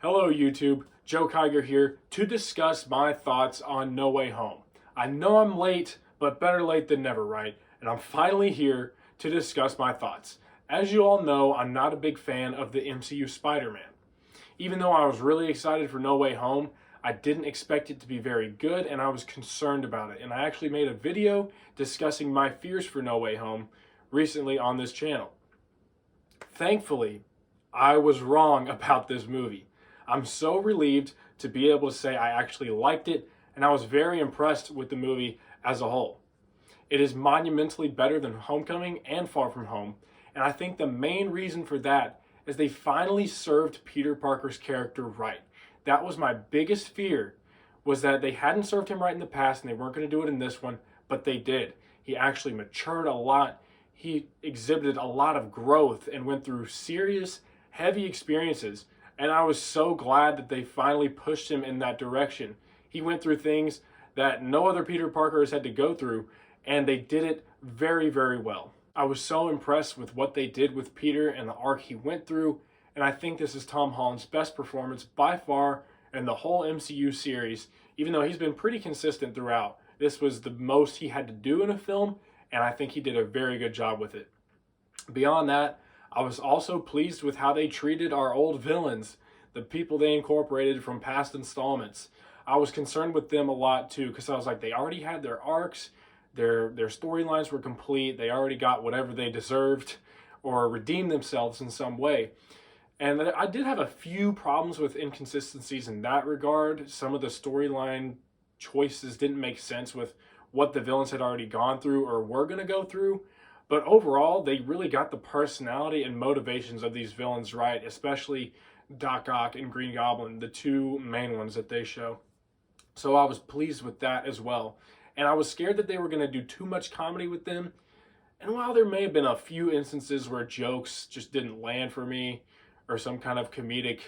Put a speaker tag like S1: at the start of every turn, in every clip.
S1: Hello YouTube, Joe Kiger here to discuss my thoughts on No Way Home. I know I'm late, but better late than never, right? And I'm finally here to discuss my thoughts. As you all know, I'm not a big fan of the MCU Spider-Man. Even though I was really excited for No Way Home, I didn't expect it to be very good and I was concerned about it. And I actually made a video discussing my fears for No Way Home recently on this channel. Thankfully, I was wrong about this movie. I'm so relieved to be able to say I actually liked it, and I was very impressed with the movie as a whole. It is monumentally better than Homecoming and Far From Home, and I think the main reason for that is they finally served Peter Parker's character right. That was my biggest fear, was that they hadn't served him right in the past and they weren't going to do it in this one, but they did. He actually matured a lot. He exhibited a lot of growth and went through serious, heavy experiences. And I was so glad that they finally pushed him in that direction. He went through things that no other Peter Parker has had to go through, and they did it very, very well. I was so impressed with what they did with Peter and the arc he went through, and I think this is Tom Holland's best performance by far in the whole MCU series, even though he's been pretty consistent throughout. This was the most he had to do in a film, and I think he did a very good job with it. Beyond that, I was also pleased with how they treated our old villains, the people they incorporated from past installments. I was concerned with them a lot too, because I was like, they already had their arcs, their storylines were complete, they already got whatever they deserved or redeemed themselves in some way. And I did have a few problems with inconsistencies in that regard. Some of the storyline choices didn't make sense with what the villains had already gone through or were going to go through. But overall, they really got the personality and motivations of these villains right, especially Doc Ock and Green Goblin, the two main ones that they show. So I was pleased with that as well. And I was scared that they were going to do too much comedy with them. And while there may have been a few instances where jokes just didn't land for me, or some kind of comedic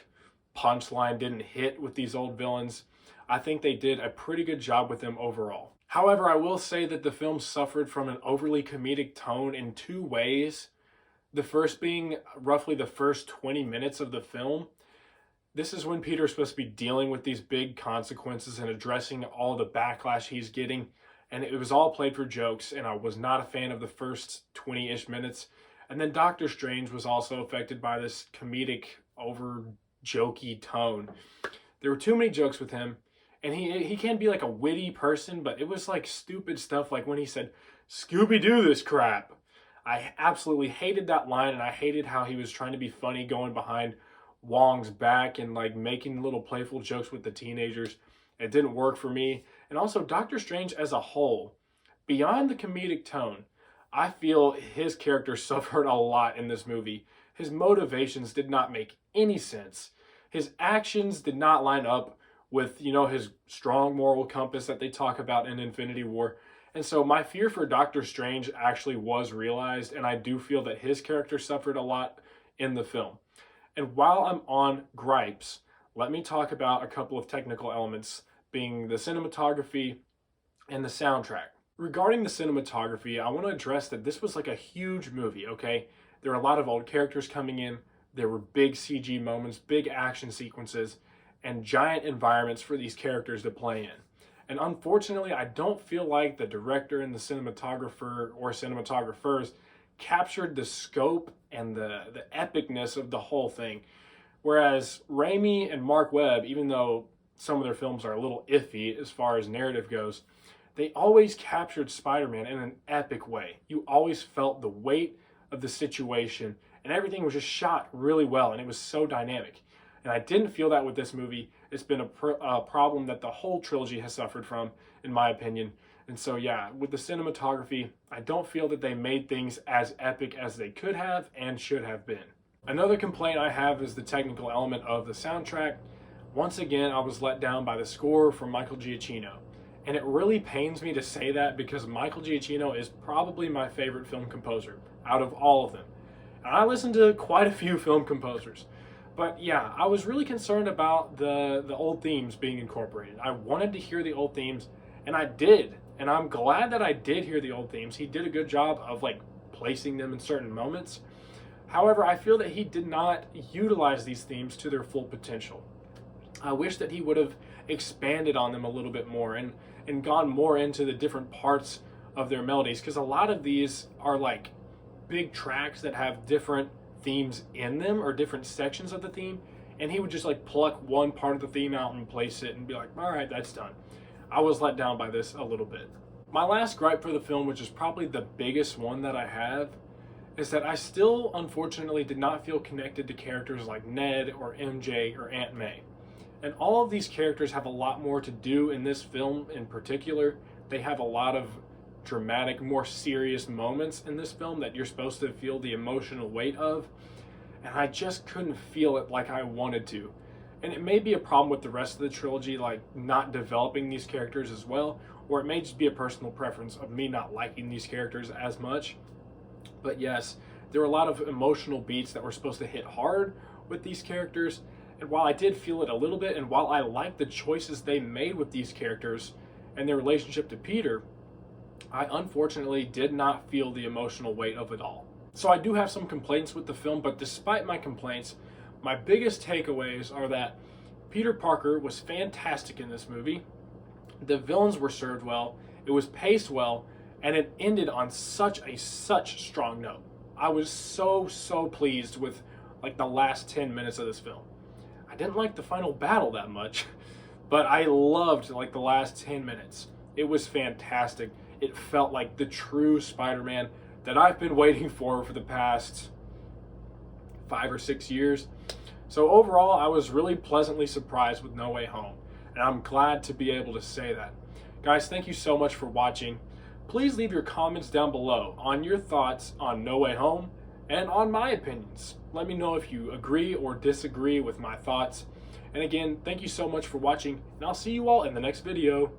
S1: punchline didn't hit with these old villains, I think they did a pretty good job with them overall. However, I will say that the film suffered from an overly comedic tone in two ways. The first being roughly the first 20 minutes of the film. This is when Peter's supposed to be dealing with these big consequences and addressing all the backlash he's getting. And it was all played for jokes, and I was not a fan of the first 20-ish minutes. And then Doctor Strange was also affected by this comedic, over-jokey tone. There were too many jokes with him. And he can be like a witty person, but it was like stupid stuff like when he said, "Scooby-Doo this crap." I absolutely hated that line, and I hated how he was trying to be funny going behind Wong's back and like making little playful jokes with the teenagers. It didn't work for me. And also Doctor Strange as a whole, beyond the comedic tone, I feel his character suffered a lot in this movie. His motivations did not make any sense. His actions did not line up with, his strong moral compass that they talk about in Infinity War. And so my fear for Doctor Strange actually was realized, and I do feel that his character suffered a lot in the film. And while I'm on gripes, let me talk about a couple of technical elements, being the cinematography and the soundtrack. Regarding the cinematography, I want to address that this was like a huge movie, okay? There were a lot of old characters coming in, there were big CG moments, big action sequences, and giant environments for these characters to play in. And unfortunately, I don't feel like the director and the cinematographer or cinematographers captured the scope and the epicness of the whole thing. Whereas Raimi and Mark Webb, even though some of their films are a little iffy as far as narrative goes, they always captured Spider-Man in an epic way. You always felt the weight of the situation, and everything was just shot really well, and it was so dynamic. And I didn't feel that with this movie. It's been a problem that the whole trilogy has suffered from, in my opinion. And so, yeah, with the cinematography, I don't feel that they made things as epic as they could have and should have been. Another complaint I have is the technical element of the soundtrack. Once again, I was let down by the score from Michael Giacchino. And it really pains me to say that because Michael Giacchino is probably my favorite film composer out of all of them. And I listen to quite a few film composers. But yeah, I was really concerned about the old themes being incorporated. I wanted to hear the old themes, and I did. And I'm glad that I did hear the old themes. He did a good job of like placing them in certain moments. However, I feel that he did not utilize these themes to their full potential. I wish that he would have expanded on them a little bit more and gone more into the different parts of their melodies, because a lot of these are like big tracks that have different themes in them or different sections of the theme, and he would just like pluck one part of the theme out and place it and be like, all right, that's done. I was let down by this a little bit. My last gripe for the film, which is probably the biggest one that I have, is that I still unfortunately did not feel connected to characters like Ned or MJ or Aunt May. And all of these characters have a lot more to do in this film in particular. They have a lot of dramatic, more serious moments in this film that you're supposed to feel the emotional weight of, and I just couldn't feel it like I wanted to. And it may be a problem with the rest of the trilogy, like not developing these characters as well, or it may just be a personal preference of me not liking these characters as much. But yes, there were a lot of emotional beats that were supposed to hit hard with these characters, and while I did feel it a little bit, and while I liked the choices they made with these characters and their relationship to Peter, I unfortunately did not feel the emotional weight of it all. So I do have some complaints with the film, but despite my complaints, my biggest takeaways are that Peter Parker was fantastic in this movie, the villains were served well, it was paced well, and it ended on such strong note. I was so pleased with like the last 10 minutes of this film. I didn't like the final battle that much, but I loved like the last 10 minutes. It was fantastic. It felt like the true Spider-Man that I've been waiting for the past 5 or 6 years. So overall, I was really pleasantly surprised with No Way Home, and I'm glad to be able to say that. Guys, thank you so much for watching. Please leave your comments down below on your thoughts on No Way Home and on my opinions. Let me know if you agree or disagree with my thoughts. And again, thank you so much for watching, and I'll see you all in the next video.